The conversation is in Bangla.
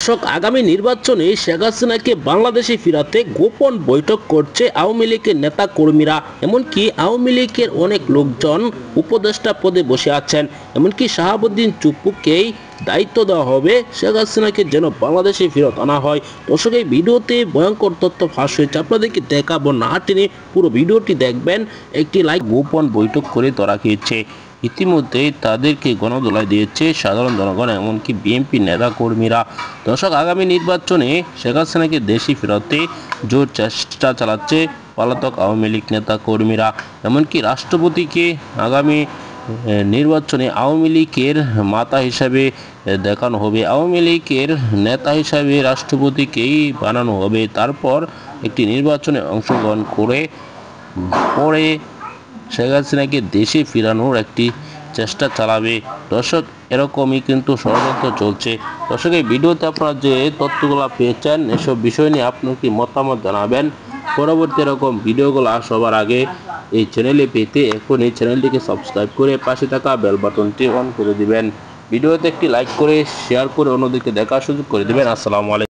দর্শক, আগামী নির্বাচনে শেখ হাসিনাকে বাংলাদেশে ফিরাতে গোপন বৈঠক করছে আওয়ামী লীগের নেতা কর্মীরা। এমনকি আওয়ামী লীগের অনেক লোকজন উপদেষ্টা পদে বসে আছেন। এমনকি শাহাবুদ্দিন চুপ্পুকেই দায়িত্ব দেওয়া হবে শেখ হাসিনাকে যেন বাংলাদেশে ফেরত আনা হয়। দর্শক, এই ভিডিওতে ভয়ঙ্কর তথ্য ফাঁস হয়েছে, আপনাদেরকে দেখাবো, না টেনে পুরো ভিডিওটি দেখবেন। একটি লাইক গোপন বৈঠক করে ধরা খেয়েছে। ইতিমধ্যেই তাদেরকে গণদোলায় দিয়েছে সাধারণ জনগণ, এমনকি বিএনপি নেতা কর্মীরা। দর্শক, আগামী নির্বাচনে শেখ হাসিনাকে দেশে ফেরাতে জোর চেষ্টা চালাচ্ছে পলাতক আওয়ামী লীগ নেতা কর্মীরা। এমনকি রাষ্ট্রপতিকে আগামী নির্বাচনে আওয়ামী লীগের মাথা হিসাবে দেখানো হবে, আওয়ামী লীগের নেতা হিসাবে রাষ্ট্রপতিকেই বানানো হবে। তারপর একটি নির্বাচনে অংশগ্রহণ করে পরে শেখ হাসিনাকে দেশে ফেরানোর একটি চেষ্টা চালাবে। দর্শক, এরকমই কিন্তু ষড়যন্ত্র চলছে। দর্শক, এই ভিডিওতে আপনারা যে তথ্যগুলো পেয়েছেন, এসব বিষয় নিয়ে আপনার কি মতামত জানাবেন। পরবর্তী এরকম ভিডিওগুলো সবার আগে এই চ্যানেলে পেতে এখন এই চ্যানেলটিকে সাবস্ক্রাইব করে পাশে থাকা বেল বাটনটি অন করে দিবেন। ভিডিওতে একটি লাইক করে শেয়ার করে অন্যদিকে দেখার সুযোগ করে দিবেন। আসসালামু আলাইকুম।